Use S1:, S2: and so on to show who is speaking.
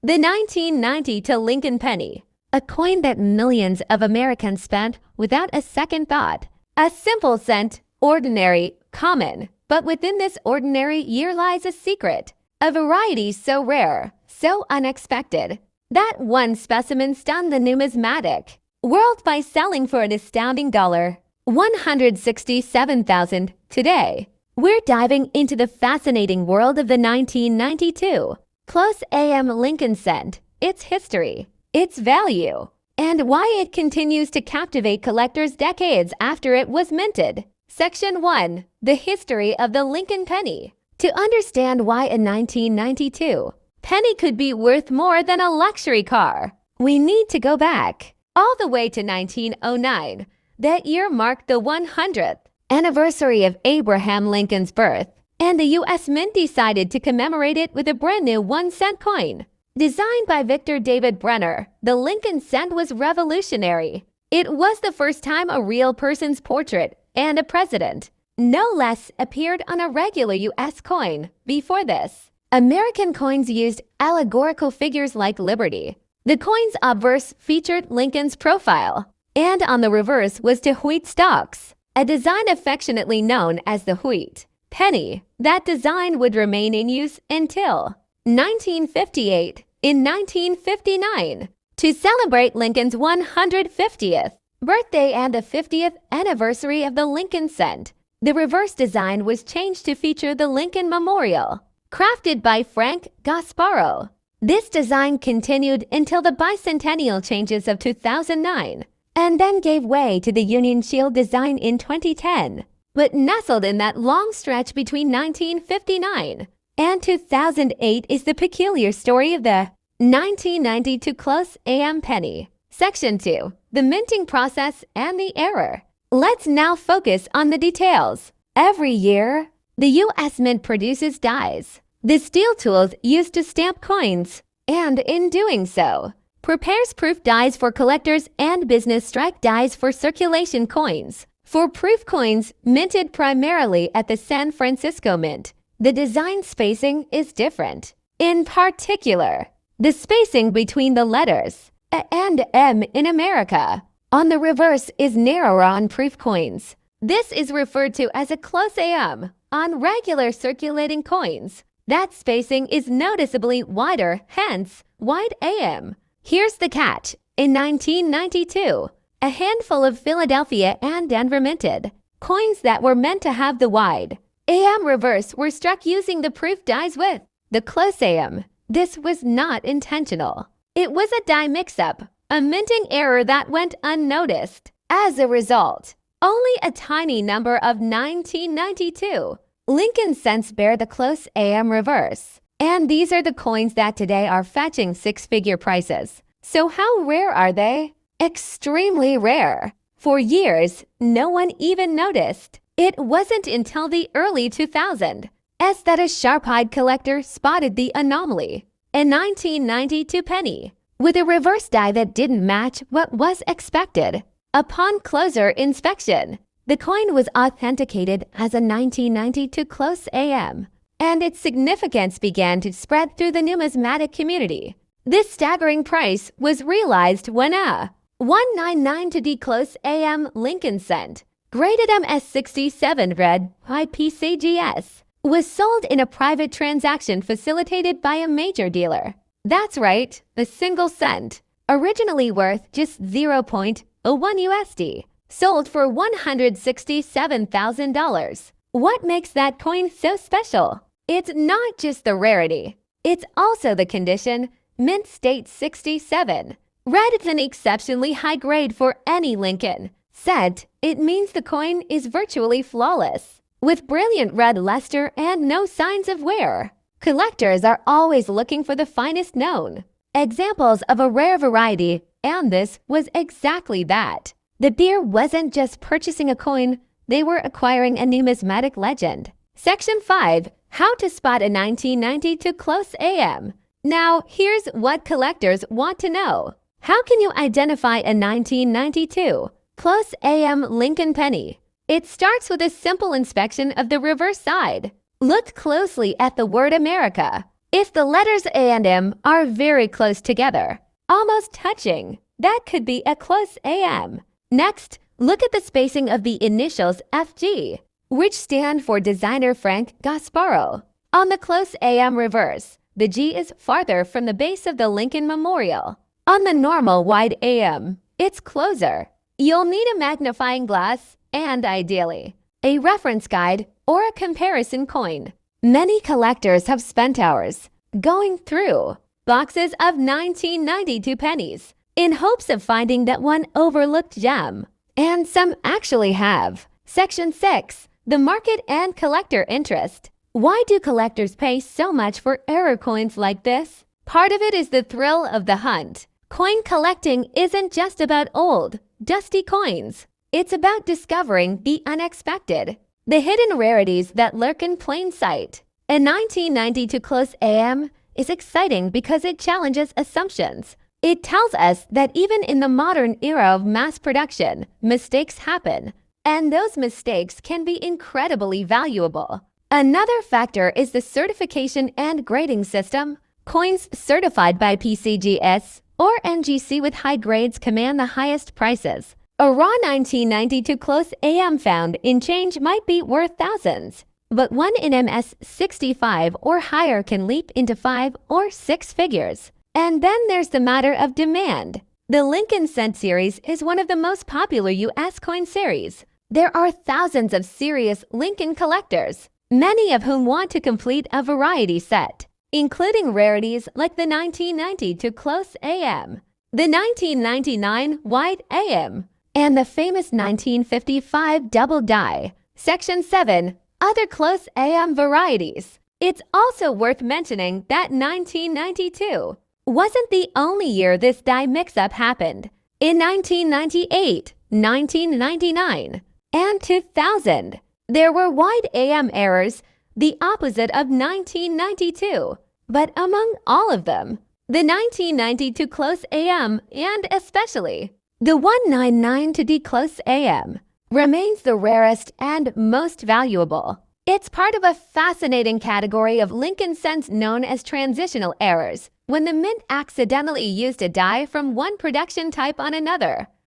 S1: The 1990 to Lincoln penny, a coin that millions of Americans spent without a second thought. A simple cent, ordinary, common, but within this ordinary year lies a secret, a variety so rare, so unexpected, that one specimen stunned the numismatic world by selling for an astounding $167,000 today. We're diving into the fascinating world of the 1992 Close AM Lincoln cent, its history, its value, and why it continues to captivate collectors decades after it was minted. Section 1. The history of the Lincoln penny. To understand why a 1992 penny could be worth more than a luxury car, we need to go back all the way to 1909. That year marked the 100th anniversary of Abraham Lincoln's birth, and the U.S. Mint decided to commemorate it with a brand new 1-cent coin. Designed by Victor David Brenner, the Lincoln cent was revolutionary. It was the first time a real person's portrait and a president, no less, appeared on a regular U.S. coin. Before this, American coins used allegorical figures like liberty. The coin's obverse featured Lincoln's profile, and on the reverse was to wheat stalks, a design affectionately known as the wheat penny. That design would remain in use until 1958. In 1959, to celebrate Lincoln's 150th birthday and the 50th anniversary of the Lincoln cent, the reverse design was changed to feature the Lincoln Memorial, crafted by Frank Gasparo. This design continued until the bicentennial changes of 2009, and then gave way to the Union Shield design in 2010. But nestled in that long stretch between 1959 and 2008 is the peculiar story of the 1992 Close AM penny. Section 2. The minting process and the error. Let's now focus on the details. Every year, the U.S. Mint produces dies, the steel tools used to stamp coins, and in doing so, prepares proof dies for collectors and business strike dies for circulation coins. For proof coins minted primarily at the San Francisco Mint, the design spacing is different. In particular, the spacing between the letters A and M in America on the reverse is narrower on proof coins. This is referred to as a close AM. On regular circulating coins, that spacing is noticeably wider, hence wide AM. Here's the catch. In 1992, a handful of Philadelphia and Denver minted coins that were meant to have the wide AM reverse were struck using the proof dies with the close AM. This was not intentional. It was a die mix-up, a minting error that went unnoticed. As a result, only a tiny number of 1992 Lincoln cents bear the close AM reverse, and these are the coins that today are fetching six-figure prices. So how rare are they? Extremely rare. For years, no one even noticed. It wasn't until the early 2000s that a sharp-eyed collector spotted the anomaly. A 1992 penny with a reverse die that didn't match what was expected. Upon closer inspection, the coin was authenticated as a 1992 Close AM, and its significance began to spread through the numismatic community. This staggering price was realized when a 199 Close AM Lincoln cent, graded MS67 red by PCGS, was sold in a private transaction facilitated by a major dealer. That's right, a single cent, originally worth just 0.01 USD, sold for $167,000. What makes that coin so special? It's not just the rarity, it's also the condition. Mint State 67. Red is an exceptionally high grade for any Lincoln cent. It means the coin is virtually flawless, with brilliant red luster and no signs of wear. Collectors are always looking for the finest known examples of a rare variety, and this was exactly that. The beer wasn't just purchasing a coin, they were acquiring a numismatic legend. Section 5. How to spot a 1992 Close AM. Now, here's what collectors want to know. How can you identify a 1992 Close AM Lincoln penny? It starts with a simple inspection of the reverse side. Look closely at the word America If the letters A and M are very close together, almost touching, that could be a close AM. Next, look at the spacing of the initials FG, which stand for designer Frank Gasparo. On the close AM reverse, the G is farther from the base of the Lincoln Memorial. On the normal wide AM, it's closer. You'll need a magnifying glass and, ideally, a reference guide or a comparison coin. Many collectors have spent hours going through boxes of 1992 pennies in hopes of finding that one overlooked gem. And some actually have. Section 6. The Market and Collector Interest. Why do collectors pay so much for error coins like this? Part of it is the thrill of the hunt. Coin collecting isn't just about old, dusty coins. It's about discovering the unexpected, the hidden rarities that lurk in plain sight. A 1992 close AM is exciting because it challenges assumptions. It tells us that even in the modern era of mass production, mistakes happen, and those mistakes can be incredibly valuable. Another factor is the certification and grading system. Coins certified by PCGS or NGC with high grades command the highest prices. A raw 1992 close AM found in change might be worth thousands, but one in MS65 or higher can leap into 5 or 6 figures. And then there's the matter of demand. The Lincoln Cent series is one of the most popular U.S. coin series. There are thousands of serious Lincoln collectors, many of whom want to complete a variety set, including rarities like the 1992 close AM, the 1999 wide AM, and the famous 1955 double die. Section 7. Other close AM varieties. It's also worth mentioning that 1992 wasn't the only year this die mix-up happened. In 1998, 1999, and 2000, there were wide AM errors, the opposite of 1992. But among all of them, the 1992 close AM, and especially the 199 to D close AM, remains the rarest and most valuable. It's part of a fascinating category of Lincoln cents known as transitional errors, when the mint accidentally used a die from one production type on another.